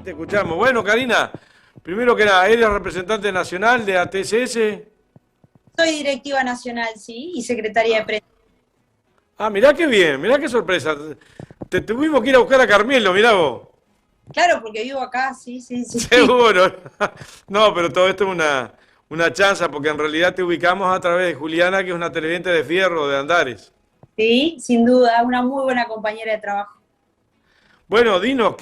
Te escuchamos. Bueno, Karina, primero que nada, ¿eres representante nacional de ATSS? Soy directiva nacional, sí, y secretaria de prensa. Ah, mirá qué bien, mirá qué sorpresa. Te tuvimos que ir a buscar a Carmelo, mirá vos. Claro, porque vivo acá, sí, sí, sí. Seguro. No, pero todo esto es una chanza, porque en realidad te ubicamos a través de Juliana, que es una televidente de Fierro, de Andares. Sí, sin duda, una muy buena compañera de trabajo. Bueno, dinos,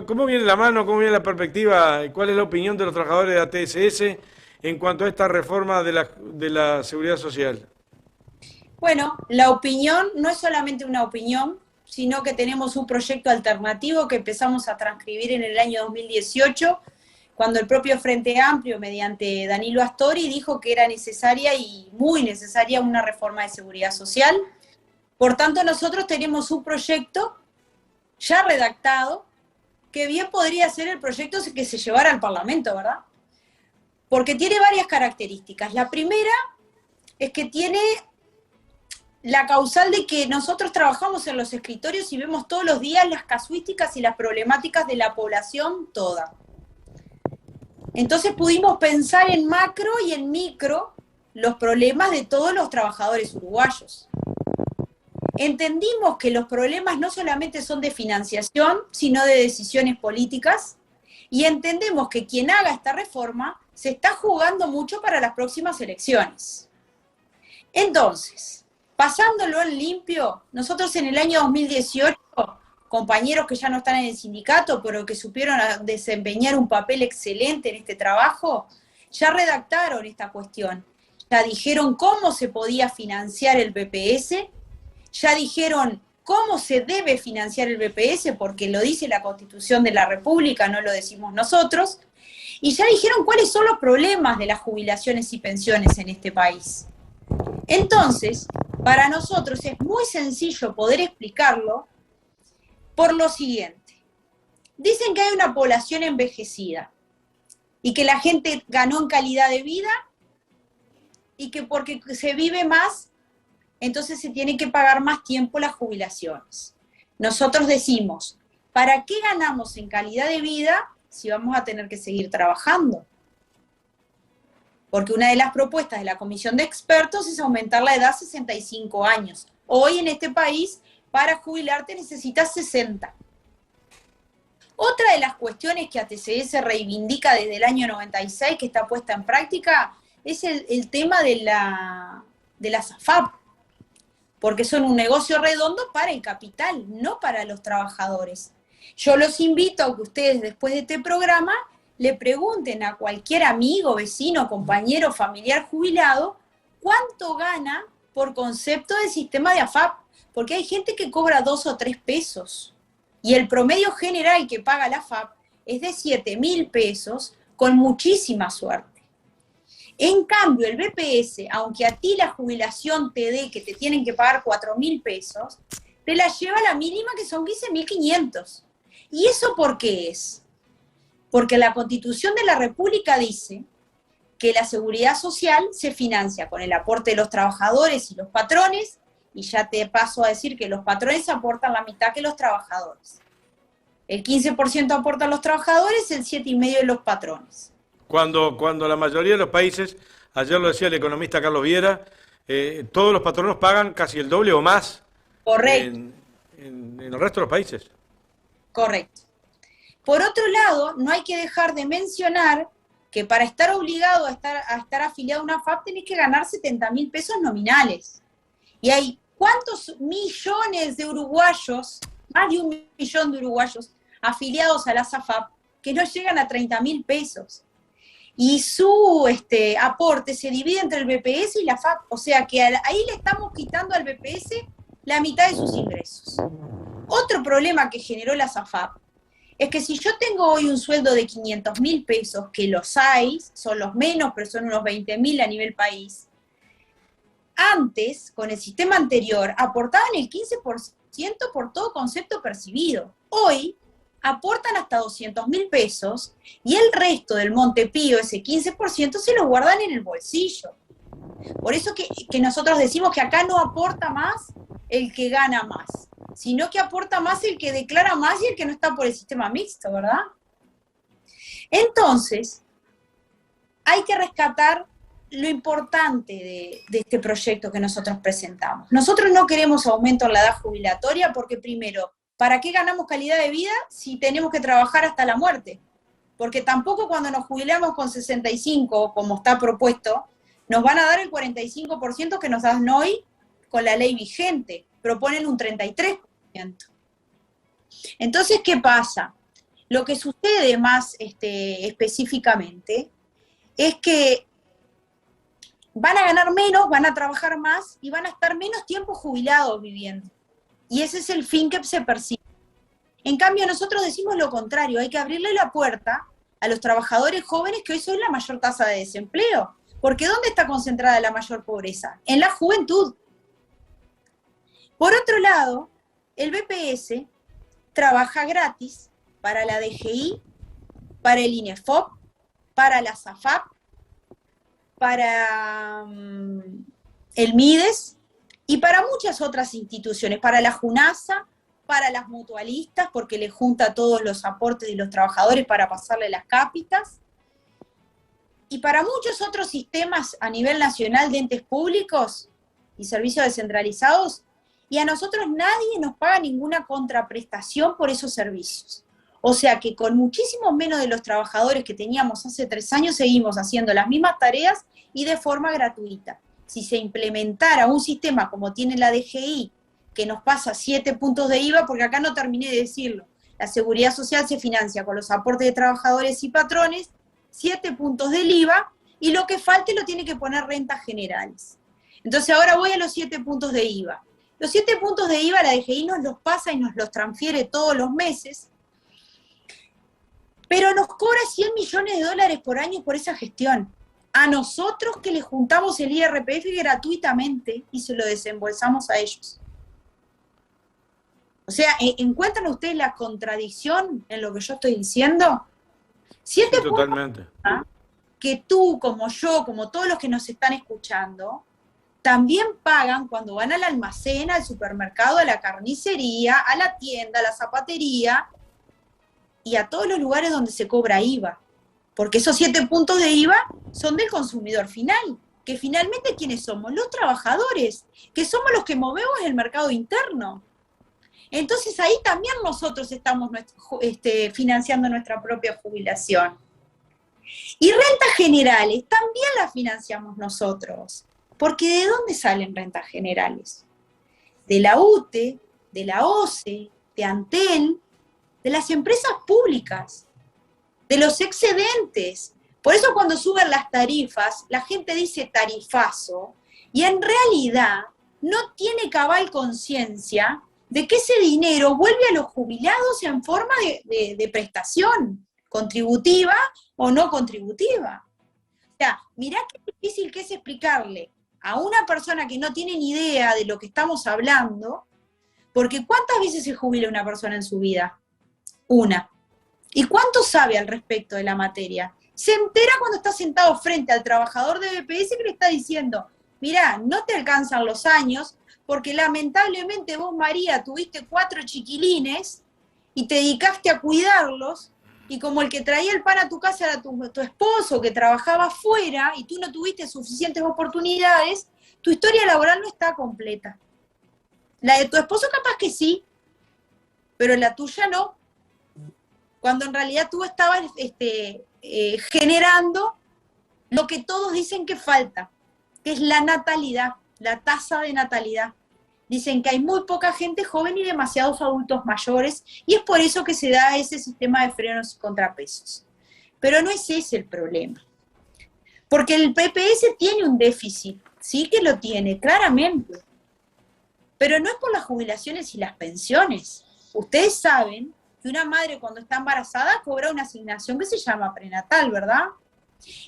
¿cómo viene la mano, cómo viene la perspectiva, y cuál es la opinión de los trabajadores de ATSS en cuanto a esta reforma de la seguridad social? Bueno, la opinión no es solamente una opinión, sino que tenemos un proyecto alternativo que empezamos a transcribir en el año 2018, cuando el propio Frente Amplio, mediante Danilo Astori, dijo que era necesaria y muy necesaria una reforma de seguridad social. Por tanto, nosotros tenemos un proyecto ya redactado, que bien podría ser el proyecto que se llevara al Parlamento, ¿verdad? Porque tiene varias características. La primera es que tiene la causal de que nosotros trabajamos en los escritorios y vemos todos los días las casuísticas y las problemáticas de la población toda. Entonces pudimos pensar en macro y en micro los problemas de todos los trabajadores uruguayos. Entendimos que los problemas no solamente son de financiación, sino de decisiones políticas, y entendemos que quien haga esta reforma se está jugando mucho para las próximas elecciones. Entonces, pasándolo en limpio, nosotros en el año 2018, compañeros que ya no están en el sindicato, pero que supieron desempeñar un papel excelente en este trabajo, ya redactaron esta cuestión. Ya dijeron cómo se podía financiar el BPS, ya dijeron cómo se debe financiar el BPS, porque lo dice la Constitución de la República, no lo decimos nosotros, y ya dijeron cuáles son los problemas de las jubilaciones y pensiones en este país. Entonces, para nosotros es muy sencillo poder explicarlo por lo siguiente. Dicen que hay una población envejecida y que la gente ganó en calidad de vida y que porque se vive más, entonces se tiene que pagar más tiempo las jubilaciones. Nosotros decimos, ¿para qué ganamos en calidad de vida si vamos a tener que seguir trabajando? Porque una de las propuestas de la comisión de expertos es aumentar la edad a 65 años. Hoy en este país, para jubilarte necesitas 60. Otra de las cuestiones que ATCS reivindica desde el año 96, que está puesta en práctica, es el tema de las AFAP, porque son un negocio redondo para el capital, no para los trabajadores. Yo los invito a que ustedes, después de este programa, le pregunten a cualquier amigo, vecino, compañero, familiar jubilado, cuánto gana por concepto del sistema de AFAP, porque hay gente que cobra 2 o 3 pesos, y el promedio general que paga la AFAP es de 7.000 pesos, con muchísima suerte. En cambio, el BPS, aunque a ti la jubilación te dé que te tienen que pagar 4.000 pesos, te la lleva a la mínima, que son 15.500. ¿Y eso por qué es? Porque la Constitución de la República dice que la seguridad social se financia con el aporte de los trabajadores y los patrones, y ya te paso a decir que los patrones aportan la mitad que los trabajadores. El 15% aportan los trabajadores, el 7,5% de los patrones. Cuando la mayoría de los países, ayer lo decía el economista Carlos Viera, todos los patronos pagan casi el doble o más Correcto, en el resto de los países. correcto. Por otro lado, no hay que dejar de mencionar que para estar obligado a estar afiliado a una AFAP tenés que ganar 70.000 pesos nominales. Y hay cuántos millones de uruguayos, más de 1 millón de uruguayos afiliados a la AFAP, que no llegan a 30.000 pesos. Y su aporte se divide entre el BPS y la AFAP, o sea que ahí le estamos quitando al BPS la mitad de sus ingresos. Otro problema que generó la AFAP es que si yo tengo hoy un sueldo de 500.000 pesos, que los hay, son los menos, pero son unos 20.000 a nivel país, antes, con el sistema anterior, aportaban el 15% por todo concepto percibido. Hoy aportan hasta 200.000 pesos y el resto del Montepío, ese 15%, se lo guardan en el bolsillo. Por eso que nosotros decimos que acá no aporta más el que gana más, sino que aporta más el que declara más y el que no está por el sistema mixto, ¿verdad? Entonces, hay que rescatar lo importante de este proyecto que nosotros presentamos. Nosotros no queremos aumento en la edad jubilatoria porque, primero, ¿para qué ganamos calidad de vida si tenemos que trabajar hasta la muerte? Porque tampoco cuando nos jubilamos con 65, como está propuesto, nos van a dar el 45% que nos dan hoy con la ley vigente. Proponen un 33%. Entonces, ¿qué pasa? Lo que sucede más específicamente es que van a ganar menos, van a trabajar más y van a estar menos tiempo jubilados viviendo. Y ese es el fin que se persigue. En cambio, nosotros decimos lo contrario, hay que abrirle la puerta a los trabajadores jóvenes que hoy son la mayor tasa de desempleo. Porque ¿dónde está concentrada la mayor pobreza? En la juventud. Por otro lado, el BPS trabaja gratis para la DGI, para el INEFOP, para la SAFAP, para el MIDES y para muchas otras instituciones, para la JUNASA, para las mutualistas, porque le junta todos los aportes de los trabajadores para pasarle las cápitas, y para muchos otros sistemas a nivel nacional de entes públicos y servicios descentralizados, y a nosotros nadie nos paga ninguna contraprestación por esos servicios. O sea que con muchísimo menos de los trabajadores que teníamos hace 3 años, seguimos haciendo las mismas tareas y de forma gratuita. Si se implementara un sistema como tiene la DGI, que nos pasa 7 puntos de IVA, porque acá no terminé de decirlo, la seguridad social se financia con los aportes de trabajadores y patrones, 7 puntos del IVA, y lo que falte lo tiene que poner rentas generales. Entonces ahora voy a los 7 puntos de IVA. Los 7 puntos de IVA la DGI nos los pasa y nos los transfiere todos los meses, pero nos cobra $100 millones por año por esa gestión. A nosotros que les juntamos el IRPF gratuitamente y se lo desembolsamos a ellos. O sea, ¿encuentran ustedes la contradicción en lo que yo estoy diciendo? 7 sí, totalmente. Puntos que tú, como yo, como todos los que nos están escuchando, también pagan cuando van al almacén, al supermercado, a la carnicería, a la tienda, a la zapatería y a todos los lugares donde se cobra IVA. Porque esos 7 puntos de IVA son del consumidor final, que finalmente ¿quiénes somos? Los trabajadores, que somos los que movemos el mercado interno. Entonces ahí también nosotros estamos financiando nuestra propia jubilación. Y rentas generales también las financiamos nosotros. Porque ¿de dónde salen rentas generales? De la UTE, de la OCE, de Antel, de las empresas públicas, de los excedentes. Por eso cuando suben las tarifas, la gente dice tarifazo, y en realidad no tiene cabal conciencia de que ese dinero vuelve a los jubilados en forma de prestación, contributiva o no contributiva. O sea, mirá qué difícil que es explicarle a una persona que no tiene ni idea de lo que estamos hablando, porque ¿cuántas veces se jubila una persona en su vida? Una. ¿Y cuánto sabe al respecto de la materia? Se entera cuando está sentado frente al trabajador de BPS que le está diciendo, mirá, no te alcanzan los años, porque lamentablemente vos, María, tuviste 4 chiquilines y te dedicaste a cuidarlos, y como el que traía el pan a tu casa era tu esposo, que trabajaba afuera, y tú no tuviste suficientes oportunidades, tu historia laboral no está completa. La de tu esposo capaz que sí, pero la tuya no. Cuando en realidad tú estabas generando lo que todos dicen que falta, que es la natalidad, la tasa de natalidad. Dicen que hay muy poca gente joven y demasiados adultos mayores, y es por eso que se da ese sistema de frenos y contrapesos. Pero no es ese el problema. Porque el PPS tiene un déficit, sí que lo tiene, claramente. Pero no es por las jubilaciones y las pensiones. Ustedes saben que una madre cuando está embarazada cobra una asignación que se llama prenatal, ¿verdad?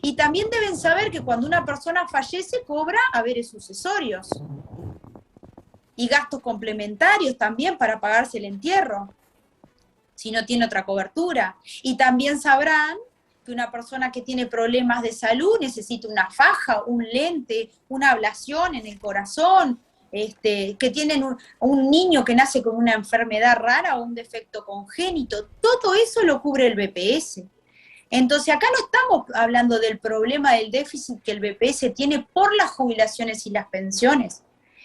Y también deben saber que cuando una persona fallece cobra haberes sucesorios. Y gastos complementarios también para pagarse el entierro, si no tiene otra cobertura. Y también sabrán que una persona que tiene problemas de salud necesita una faja, un lente, una ablación en el corazón, que tienen un niño que nace con una enfermedad rara o un defecto congénito. Todo eso lo cubre el BPS. Entonces acá no estamos hablando del problema del déficit que el BPS tiene por las jubilaciones y las pensiones.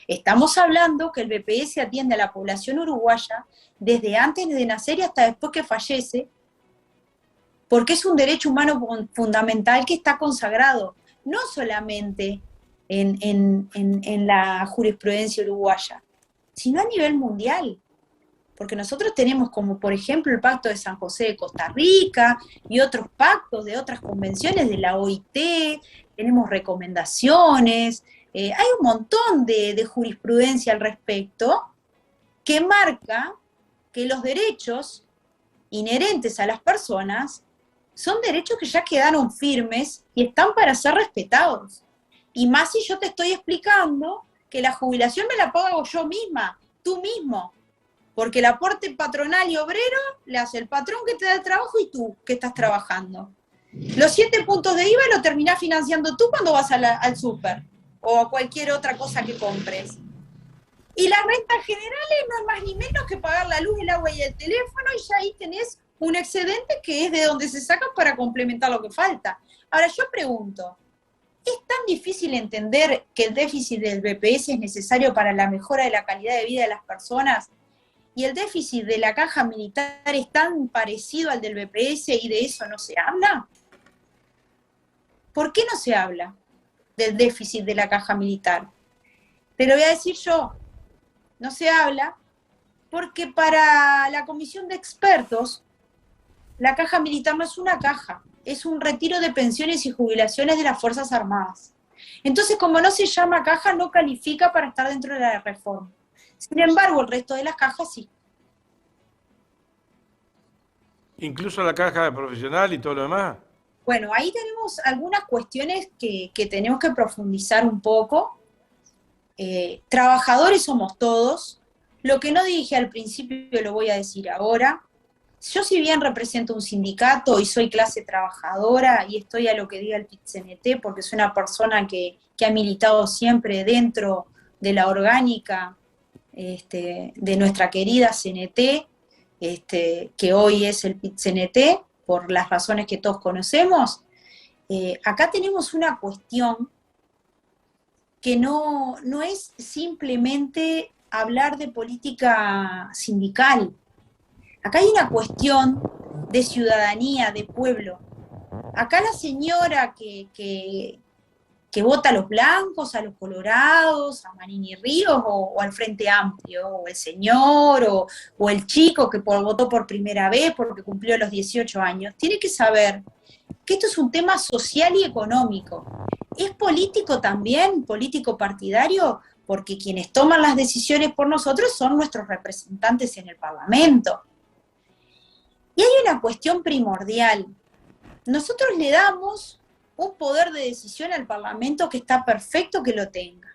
Estamos hablando que el BPS atiende a la población uruguaya desde antes de nacer y hasta después que fallece, porque es un derecho humano fundamental que está consagrado, no solamente en la jurisprudencia uruguaya, sino a nivel mundial. Porque nosotros tenemos como, por ejemplo, el Pacto de San José de Costa Rica y otros pactos de otras convenciones de la OIT, tenemos recomendaciones, hay un montón de jurisprudencia al respecto que marca que los derechos inherentes a las personas son derechos que ya quedaron firmes y están para ser respetados. Y más si yo te estoy explicando que la jubilación me la pago yo misma, tú mismo. Porque el aporte patronal y obrero le hace el patrón que te da el trabajo y tú que estás trabajando. Los 7 puntos de IVA lo terminás financiando tú cuando vas al súper o a cualquier otra cosa que compres. Y las rentas generales no es más ni menos que pagar la luz, el agua y el teléfono, y ya ahí tenés un excedente que es de donde se sacan para complementar lo que falta. Ahora yo pregunto, ¿es tan difícil entender que el déficit del BPS es necesario para la mejora de la calidad de vida de las personas? Y el déficit de la caja militar es tan parecido al del BPS y de eso no se habla. ¿Por qué no se habla del déficit de la caja militar? Te lo voy a decir yo, no se habla porque para la comisión de expertos, la caja militar no es una caja, es un retiro de pensiones y jubilaciones de las Fuerzas Armadas. Entonces, como no se llama caja, no califica para estar dentro de la reforma. Sin embargo, el resto de las cajas sí. Incluso la caja profesional y todo lo demás. Bueno, ahí tenemos algunas cuestiones que tenemos que profundizar un poco. Trabajadores somos todos. Lo que no dije al principio lo voy a decir ahora. Yo si bien represento un sindicato y soy clase trabajadora y estoy a lo que diga el PIT-CNT porque soy una persona que ha militado siempre dentro de la orgánica de nuestra querida CNT, que hoy es el PIT-CNT, por las razones que todos conocemos, acá tenemos una cuestión que no es simplemente hablar de política sindical. Acá hay una cuestión de ciudadanía, de pueblo. Acá la señora que vota a los blancos, a los colorados, a Manini Ríos o al Frente Amplio, o el señor o el chico que votó por primera vez porque cumplió los 18 años, tiene que saber que esto es un tema social y económico. Es político también, político partidario, porque quienes toman las decisiones por nosotros son nuestros representantes en el Parlamento. Y hay una cuestión primordial. Nosotros le damos un poder de decisión al Parlamento que está perfecto que lo tenga.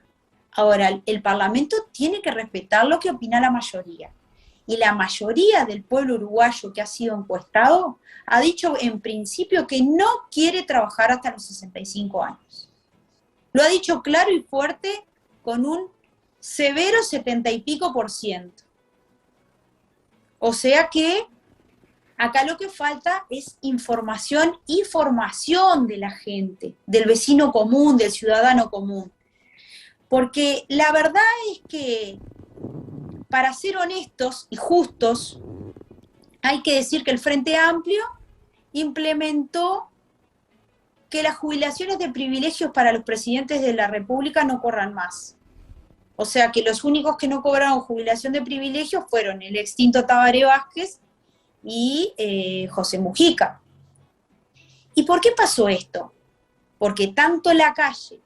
Ahora, el Parlamento tiene que respetar lo que opina la mayoría. Y la mayoría del pueblo uruguayo que ha sido encuestado ha dicho en principio que no quiere trabajar hasta los 65 años. Lo ha dicho claro y fuerte con un severo 70 y pico %. O sea que acá lo que falta es información y formación de la gente, del vecino común, del ciudadano común. Porque la verdad es que, para ser honestos y justos, hay que decir que el Frente Amplio implementó que las jubilaciones de privilegios para los presidentes de la República no corran más. O sea que los únicos que no cobraron jubilación de privilegios fueron el extinto Tabaré Vázquez y José Mujica. ¿Y por qué pasó esto? Porque tanto Lacalle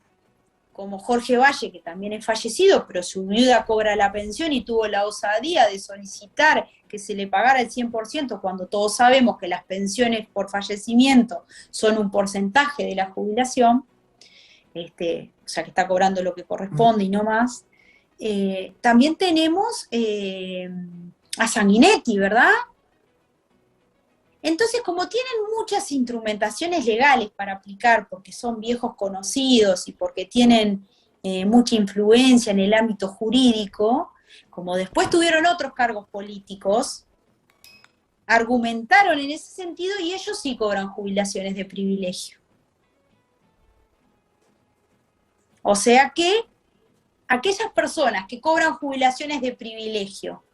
como Jorge Valle, que también es fallecido, pero su viuda cobra la pensión y tuvo la osadía de solicitar que se le pagara el 100%, cuando todos sabemos que las pensiones por fallecimiento son un porcentaje de la jubilación, o sea que está cobrando lo que corresponde y no más. También tenemos a Sanguinetti, ¿verdad? Entonces, como tienen muchas instrumentaciones legales para aplicar, porque son viejos conocidos y porque tienen mucha influencia en el ámbito jurídico, como después tuvieron otros cargos políticos, argumentaron en ese sentido y ellos sí cobran jubilaciones de privilegio. O sea que aquellas personas que cobran jubilaciones de privilegio,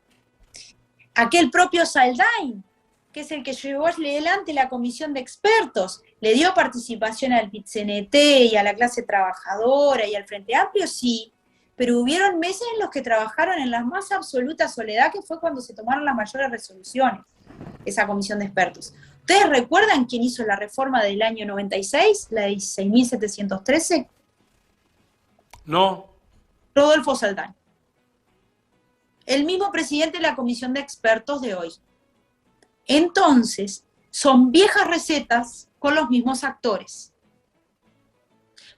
aquel propio Saldain, que es el que llevó adelante la comisión de expertos, le dio participación al PIT-CNT y a la clase trabajadora y al Frente Amplio, sí, pero hubieron meses en los que trabajaron en la más absoluta soledad, que fue cuando se tomaron las mayores resoluciones, esa comisión de expertos. ¿Ustedes recuerdan quién hizo la reforma del año 96, la de 16.713? No. Rodolfo Saldain. El mismo presidente de la comisión de expertos de hoy. Entonces, son viejas recetas con los mismos actores.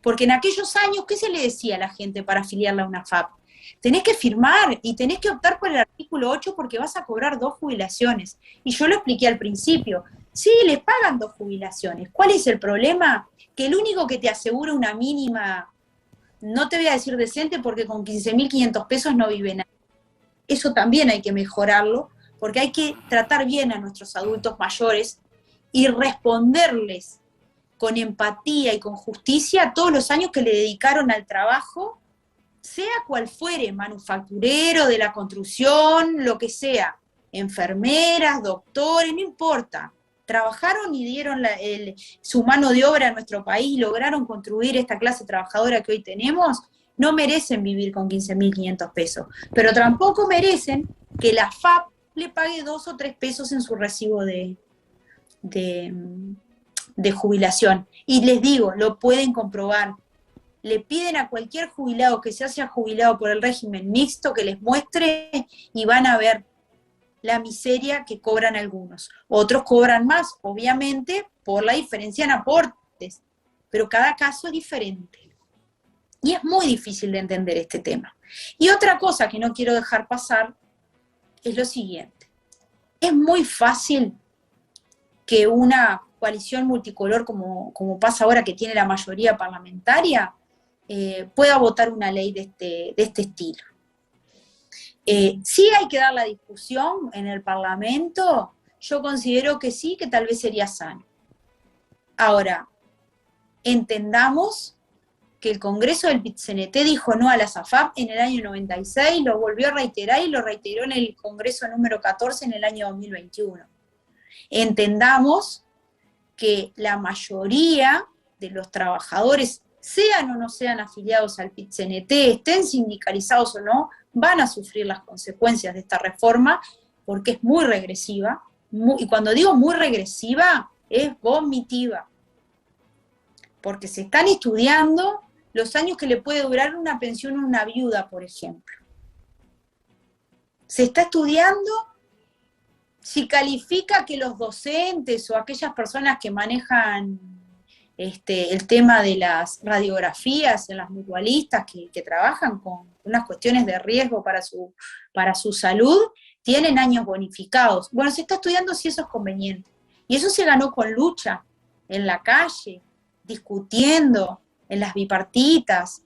Porque en aquellos años, ¿qué se le decía a la gente para afiliarla a una FAP? Tenés que firmar y tenés que optar por el artículo 8 porque vas a cobrar 2 jubilaciones. Y yo lo expliqué al principio. Sí, les pagan 2 jubilaciones. ¿Cuál es el problema? Que el único que te asegura una mínima, no te voy a decir decente, porque con 15.500 pesos no vive nadie. Eso también hay que mejorarlo, porque hay que tratar bien a nuestros adultos mayores y responderles con empatía y con justicia todos los años que le dedicaron al trabajo, sea cual fuere, manufacturero, de la construcción, lo que sea, enfermeras, doctores, no importa. Trabajaron y dieron su mano de obra a nuestro país y lograron construir esta clase trabajadora que hoy tenemos. No merecen vivir con 15.500 pesos, pero tampoco merecen que la FAP le pague 2 o 3 pesos en su recibo de jubilación. Y les digo, lo pueden comprobar. Le piden a cualquier jubilado que se haya jubilado por el régimen mixto que les muestre y van a ver la miseria que cobran algunos. Otros cobran más, obviamente, por la diferencia en aportes, pero cada caso es diferente. Y es muy difícil de entender este tema. Y otra cosa que no quiero dejar pasar es lo siguiente. Es muy fácil que una coalición multicolor, como pasa ahora que tiene la mayoría parlamentaria, pueda votar una ley de este estilo. Sí hay que dar la discusión en el Parlamento, yo considero que sí, que tal vez sería sano. Ahora, entendamos que el Congreso del PIT-CNT dijo no a la SAFAP en el año 96, lo volvió a reiterar y lo reiteró en el Congreso número 14 en el año 2021. Entendamos que la mayoría de los trabajadores, sean o no sean afiliados al PIT-CNT, estén sindicalizados o no, van a sufrir las consecuencias de esta reforma porque es muy regresiva, y cuando digo muy regresiva, es vomitiva. Porque se están estudiando los años que le puede durar una pensión a una viuda, por ejemplo. Se está estudiando si califica que los docentes o aquellas personas que manejan el tema de las radiografías en las mutualistas que trabajan con unas cuestiones de riesgo para su salud, tienen años bonificados. Bueno, se está estudiando si eso es conveniente. Y eso se ganó con lucha, en la calle, discutiendo, en las bipartitas,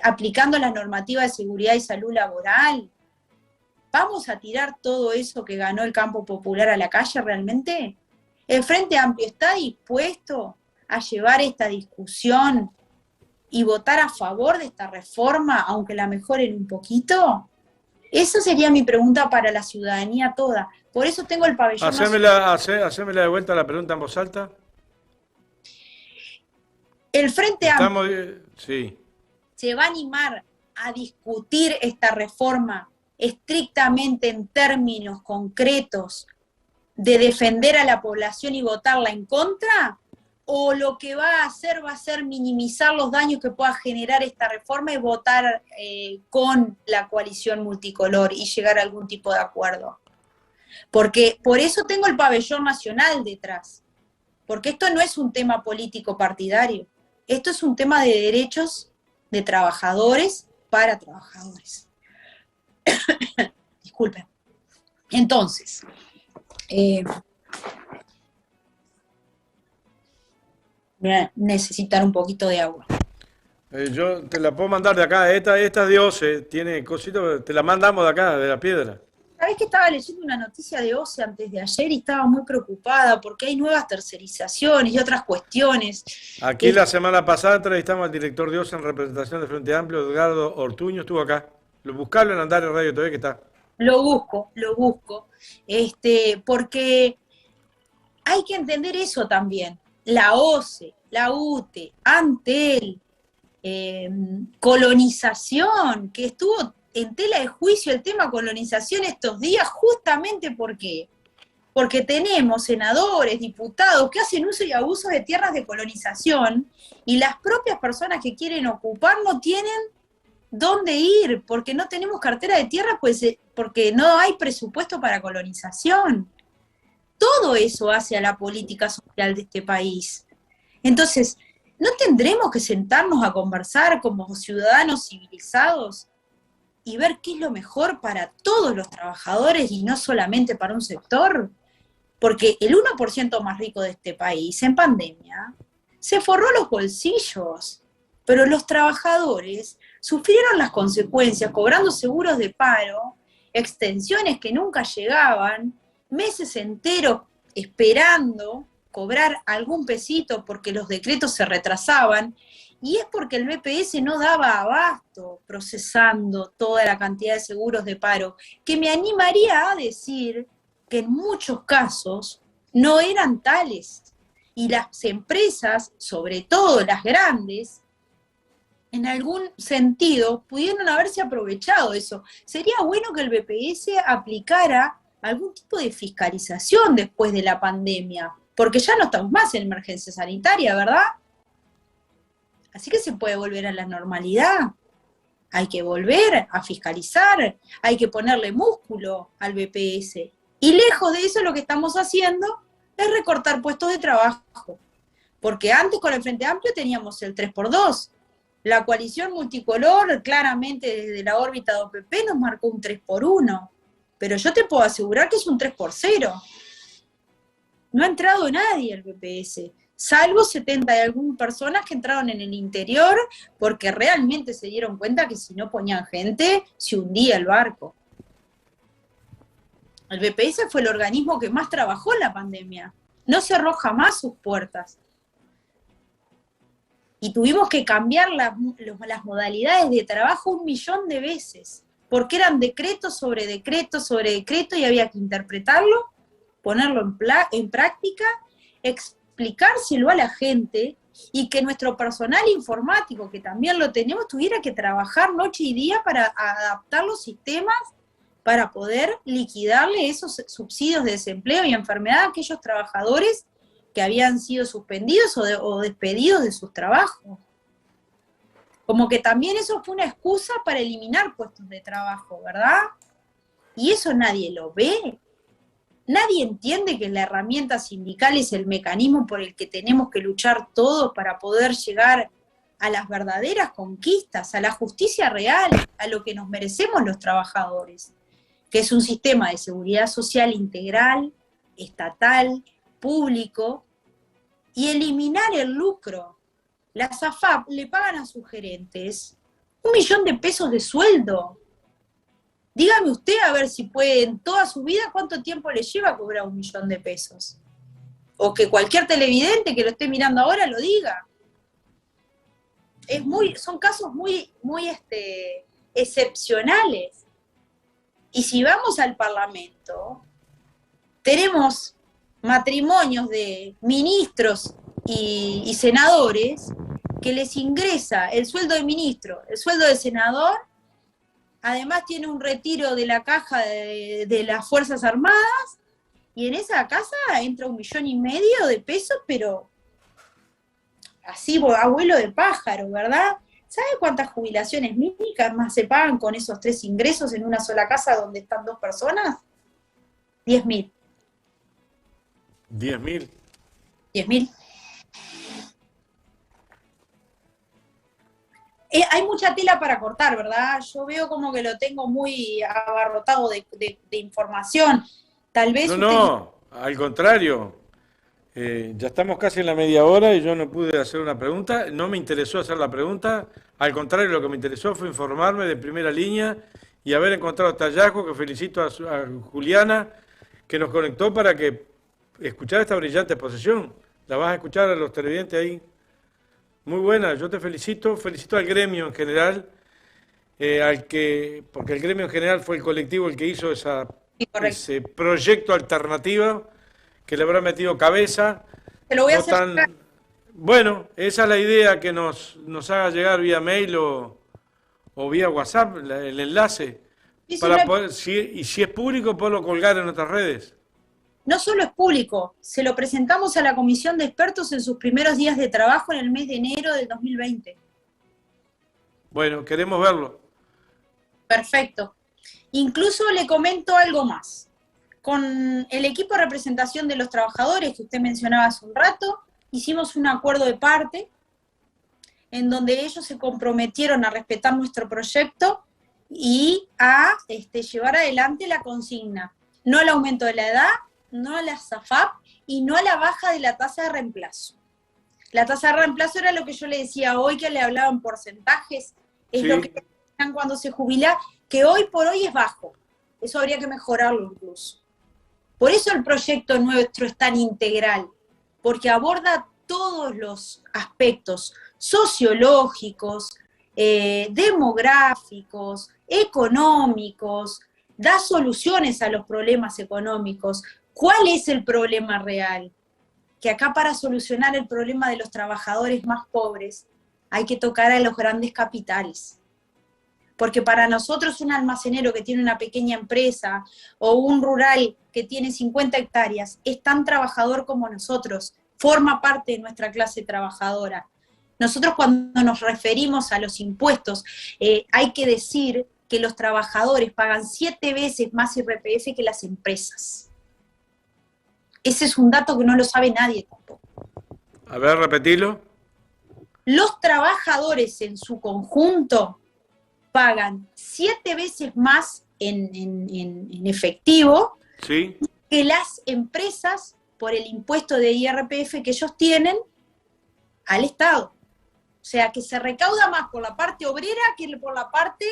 aplicando la normativa de seguridad y salud laboral. ¿Vamos a tirar todo eso que ganó el campo popular a la calle realmente? ¿El Frente Amplio está dispuesto a llevar esta discusión y votar a favor de esta reforma, aunque la mejoren un poquito? Esa sería mi pregunta para la ciudadanía toda. Por eso tengo el pabellón Hacémela de vuelta la pregunta en voz alta. El Frente Amplio sí. se va a animar a discutir esta reforma estrictamente en términos concretos de defender a la población y votarla en contra, o lo que va a ser minimizar los daños que pueda generar esta reforma y votar con la coalición multicolor y llegar a algún tipo de acuerdo. Porque por eso tengo el pabellón nacional detrás, porque esto no es un tema político partidario, esto es un tema de derechos de trabajadores para trabajadores. Disculpen. Entonces, voy a necesitar un poquito de agua. Yo te la puedo mandar de acá. Esta es Dios, tiene cositas, te la mandamos de acá, de la piedra. sabés que estaba leyendo una noticia de OCE antes de ayer y estaba muy preocupada porque hay nuevas tercerizaciones y otras cuestiones. Aquí la semana pasada entrevistamos al director de OCE en representación del Frente Amplio, Edgardo Ortuño, estuvo acá. Buscalo en Andares Radio TV que está. Lo busco, porque hay que entender eso también. La OCE, la UTE, Antel, colonización, que estuvo en tela de juicio el tema colonización estos días, justamente porque tenemos senadores, diputados que hacen uso y abuso de tierras de colonización y las propias personas que quieren ocupar no tienen dónde ir, porque no tenemos cartera de tierra, pues porque no hay presupuesto para colonización. Todo eso hace a la política social de este país. Entonces, ¿no tendremos que sentarnos a conversar como ciudadanos civilizados y ver qué es lo mejor para todos los trabajadores y no solamente para un sector? Porque el 1% más rico de este país en pandemia se forró los bolsillos, pero los trabajadores sufrieron las consecuencias cobrando seguros de paro, extensiones que nunca llegaban, meses enteros esperando cobrar algún pesito porque los decretos se retrasaban, y es porque el BPS no daba abasto procesando toda la cantidad de seguros de paro, que me animaría a decir que en muchos casos no eran tales, y las empresas, sobre todo las grandes, en algún sentido pudieron haberse aprovechado eso. Sería bueno que el BPS aplicara algún tipo de fiscalización después de la pandemia, porque ya no estamos más en emergencia sanitaria, ¿verdad? Así que se puede volver a la normalidad. Hay que volver a fiscalizar, hay que ponerle músculo al BPS. Y lejos de eso lo que estamos haciendo es recortar puestos de trabajo. Porque antes con el Frente Amplio teníamos el 3x2. La coalición multicolor, claramente desde la órbita de OPP, nos marcó un 3x1. Pero yo te puedo asegurar que es un 3x0. No ha entrado nadie al BPS, salvo 70 y algunas personas que entraron en el interior porque realmente se dieron cuenta que si no ponían gente, se hundía el barco. El BPS fue el organismo que más trabajó en la pandemia. No cerró jamás sus puertas. Y tuvimos que cambiar las modalidades de trabajo 1 millón de veces, porque eran decretos sobre decretos sobre decreto y había que interpretarlo, ponerlo en práctica, explicárselo a la gente y que nuestro personal informático, que también lo tenemos, tuviera que trabajar noche y día para adaptar los sistemas para poder liquidarle esos subsidios de desempleo y enfermedad a aquellos trabajadores que habían sido suspendidos o despedidos de sus trabajos. Como que también eso fue una excusa para eliminar puestos de trabajo, ¿verdad? Y eso nadie lo ve. Nadie entiende que la herramienta sindical es el mecanismo por el que tenemos que luchar todos para poder llegar a las verdaderas conquistas, a la justicia real, a lo que nos merecemos los trabajadores, que es un sistema de seguridad social integral, estatal, público, y eliminar el lucro. Las AFAP le pagan a sus gerentes 1 millón de pesos de sueldo. Dígame usted a ver si puede en toda su vida cuánto tiempo le lleva cobrar 1 millón de pesos. O que cualquier televidente que lo esté mirando ahora lo diga. Son casos muy excepcionales. Y si vamos al Parlamento, tenemos matrimonios de ministros y senadores que les ingresa el sueldo de ministro, el sueldo de senador, además tiene un retiro de la caja de las Fuerzas Armadas, y en esa casa entra 1,5 millones de pesos, pero así, abuelo de pájaro, ¿verdad? ¿Sabe cuántas jubilaciones mínimas se pagan con esos 3 ingresos en una sola casa donde están 2 personas? 10.000. ¿10.000? 10.000. Hay mucha tela para cortar, ¿verdad? Yo veo como que lo tengo muy abarrotado de información. Tal vez No, al contrario. Ya estamos casi en la media hora y yo no pude hacer una pregunta. No me interesó hacer la pregunta. Al contrario, lo que me interesó fue informarme de primera línea y haber encontrado este hallazgo, que felicito a Juliana, que nos conectó para que escuchar esta brillante exposición. La vas a escuchar a los televidentes ahí. Muy buena, yo te felicito, felicito al gremio en general, porque el gremio en general fue el colectivo el que hizo Sí, correcto. ese proyecto alternativo, que le habrá metido cabeza, Te lo voy a no hacer llegar. tan... Bueno, esa es la idea, que nos haga llegar vía mail o vía WhatsApp el enlace, Sí, sí, no, para poder, y si es público, poderlo colgar en nuestras redes. no solo es público, se lo presentamos a la comisión de expertos en sus primeros días de trabajo en el mes de enero del 2020. Bueno, queremos verlo. Perfecto. Incluso le comento algo más. Con el equipo de representación de los trabajadores que usted mencionaba hace un rato, hicimos un acuerdo de parte en donde ellos se comprometieron a respetar nuestro proyecto y a llevar adelante la consigna. No al aumento de la edad, no a la SAFAP y no a la baja de la tasa de reemplazo. La tasa de reemplazo era lo que yo le decía hoy, que le hablaba en porcentajes, es Sí. lo que dan cuando se jubila, que hoy por hoy es bajo. Eso habría que mejorarlo incluso. Por eso el proyecto nuestro es tan integral, porque aborda todos los aspectos sociológicos, demográficos, económicos, da soluciones a los problemas económicos. ¿Cuál es el problema real? Que acá, para solucionar el problema de los trabajadores más pobres, hay que tocar a los grandes capitales. Porque para nosotros un almacenero que tiene una pequeña empresa o un rural que tiene 50 hectáreas es tan trabajador como nosotros, forma parte de nuestra clase trabajadora. Nosotros, cuando nos referimos a los impuestos, hay que decir que los trabajadores pagan 7 veces más IRPF que las empresas. Ese es un dato que no lo sabe nadie tampoco. A ver, repetilo. Los trabajadores en su conjunto pagan 7 veces más en efectivo, Sí. que las empresas por el impuesto de IRPF que ellos tienen al Estado. O sea, que se recauda más por la parte obrera que por la parte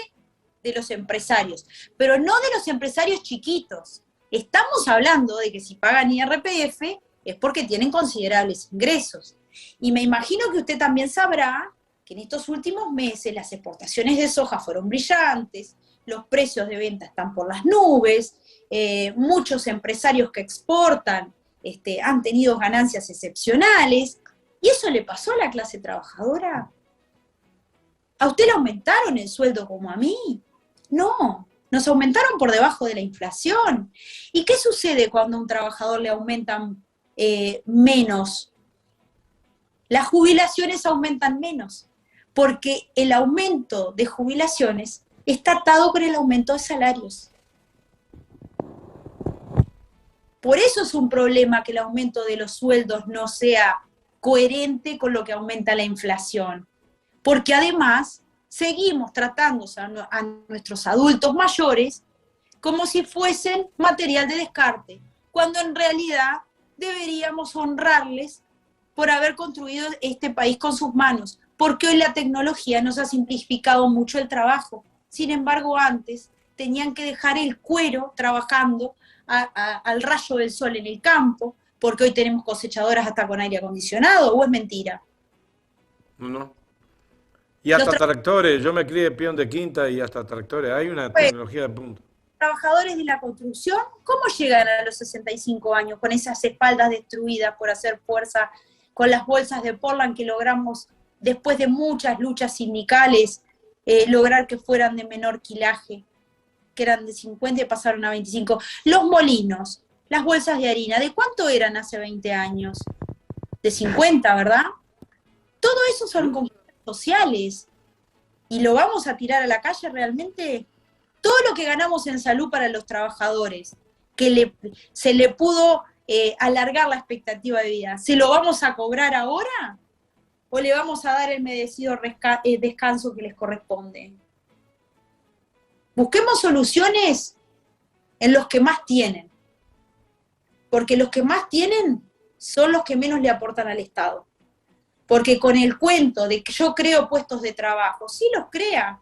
de los empresarios. Pero no de los empresarios chiquitos. Estamos hablando de que si pagan IRPF es porque tienen considerables ingresos. Y me imagino que usted también sabrá que en estos últimos meses las exportaciones de soja fueron brillantes, los precios de venta están por las nubes, muchos empresarios que exportan han tenido ganancias excepcionales, y eso le pasó a la clase trabajadora. ¿A usted le aumentaron el sueldo como a mí? No, nos aumentaron por debajo de la inflación. ¿Y qué sucede cuando a un trabajador le aumentan menos? Las jubilaciones aumentan menos, porque el aumento de jubilaciones está atado con el aumento de salarios. Por eso es un problema que el aumento de los sueldos no sea coherente con lo que aumenta la inflación, porque además seguimos tratando a nuestros adultos mayores como si fuesen material de descarte, cuando en realidad deberíamos honrarles por haber construido este país con sus manos, porque hoy la tecnología nos ha simplificado mucho el trabajo. Sin embargo, antes tenían que dejar el cuero trabajando al rayo del sol en el campo, porque hoy tenemos cosechadoras hasta con aire acondicionado, ¿o es mentira? No. Y hasta tractores, yo me crié peón de quinta y hasta tractores, hay una tecnología de punta. Trabajadores de la construcción, ¿cómo llegan a los 65 años con esas espaldas destruidas por hacer fuerza con las bolsas de Portland que logramos, después de muchas luchas sindicales, lograr que fueran de menor quilaje, que eran de 50 y pasaron a 25? Los molinos, las bolsas de harina, ¿de cuánto eran hace 20 años? De 50, ¿verdad? Todo eso son conflictos sociales. ¿Y lo vamos a tirar a la calle realmente? Todo lo que ganamos en salud para los trabajadores, que se le pudo alargar la expectativa de vida, ¿se lo vamos a cobrar ahora? ¿O le vamos a dar el merecido descanso que les corresponde? Busquemos soluciones en los que más tienen, porque los que más tienen son los que menos le aportan al Estado. Porque con el cuento de que yo creo puestos de trabajo, sí los crea,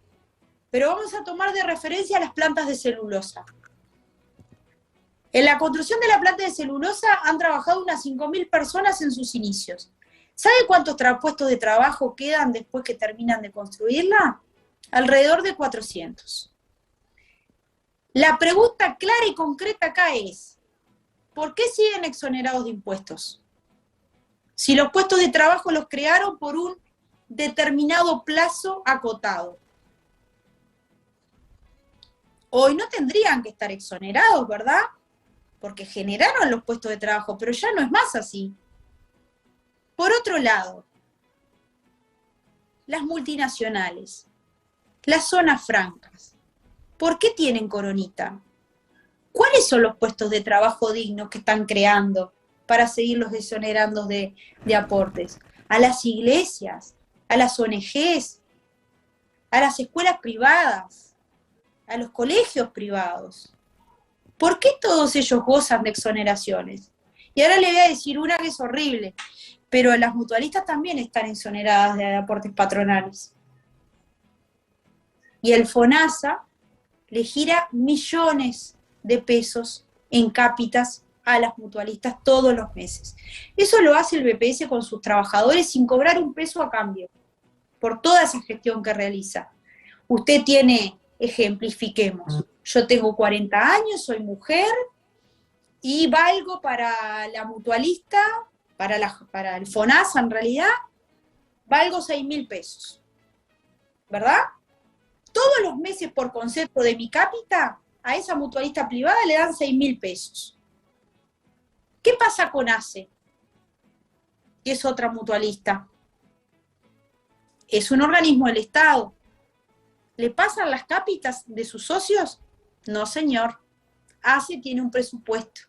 pero vamos a tomar de referencia las plantas de celulosa. En la construcción de la planta de celulosa han trabajado unas 5.000 personas en sus inicios. ¿Sabe cuántos puestos de trabajo quedan después que terminan de construirla? Alrededor de 400. La pregunta clara y concreta acá es, ¿por qué siguen exonerados de impuestos? Si los puestos de trabajo los crearon por un determinado plazo acotado. Hoy no tendrían que estar exonerados, ¿verdad? Porque generaron los puestos de trabajo, pero ya no es más así. Por otro lado, las multinacionales, las zonas francas, ¿por qué tienen coronita? ¿Cuáles son los puestos de trabajo dignos que están creando para seguirlos exonerando de aportes? A las iglesias, a las ONGs, a las escuelas privadas, a los colegios privados. ¿Por qué todos ellos gozan de exoneraciones? Y ahora le voy a decir una que es horrible, pero las mutualistas también están exoneradas de aportes patronales. Y el FONASA le gira millones de pesos en cápitas a las mutualistas todos los meses. Eso lo hace el BPS con sus trabajadores sin cobrar un peso a cambio, por toda esa gestión que realiza. Usted tiene, ejemplifiquemos, yo tengo 40 años, soy mujer, y valgo para la mutualista, para el FONASA en realidad, valgo 6.000 pesos, ¿verdad? Todos los meses por concepto de mi cápita, a esa mutualista privada le dan 6.000 pesos. ¿Qué pasa con ACE? Que es otra mutualista. Es un organismo del Estado. ¿Le pasan las cápitas de sus socios? No, señor. ACE tiene un presupuesto.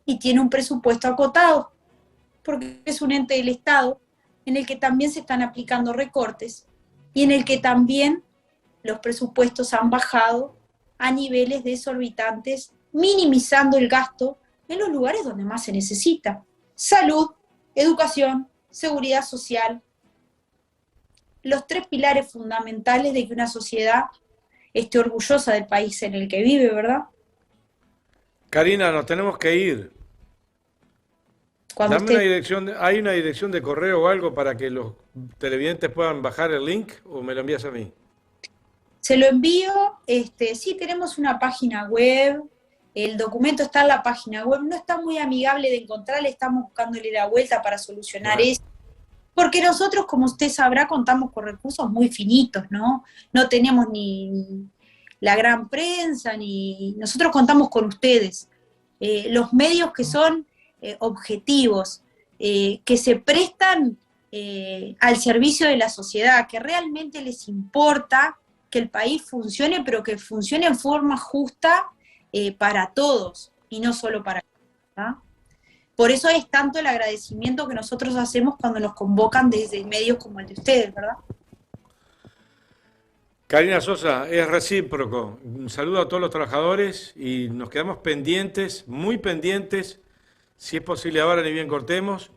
Y tiene un presupuesto acotado. Porque es un ente del Estado en el que también se están aplicando recortes y en el que también los presupuestos han bajado a niveles desorbitantes, minimizando el gasto en los lugares donde más se necesita. Salud, educación, seguridad social. Los 3 pilares fundamentales de que una sociedad esté orgullosa del país en el que vive, ¿verdad? Karina, nos tenemos que ir. Cuando Dame una dirección, ¿hay una dirección de correo o algo para que los televidentes puedan bajar el link o me lo envías a mí? Se lo envío, sí tenemos una página web, el documento está en la página web, no está muy amigable de encontrar, estamos buscándole la vuelta para solucionar eso, porque nosotros, como usted sabrá, contamos con recursos muy finitos, ¿no? No tenemos ni la gran prensa, ni nosotros contamos con ustedes, los medios que son objetivos, que se prestan al servicio de la sociedad, que realmente les importa que el país funcione, pero que funcione en forma justa para todos, y no solo para ellos. Por eso es tanto el agradecimiento que nosotros hacemos cuando nos convocan desde medios como el de ustedes, ¿verdad? Karina Sosa, es recíproco. Un saludo a todos los trabajadores y nos quedamos pendientes, muy pendientes, si es posible ahora ni bien cortemos,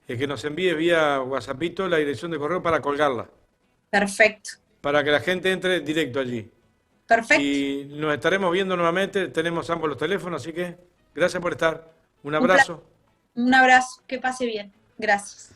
que nos envíe vía WhatsAppito la dirección de correo para colgarla. Perfecto. Para que la gente entre directo allí. Perfecto. Y nos estaremos viendo nuevamente, tenemos ambos los teléfonos, así que gracias por estar. Un abrazo. Un abrazo, que pase bien. Gracias.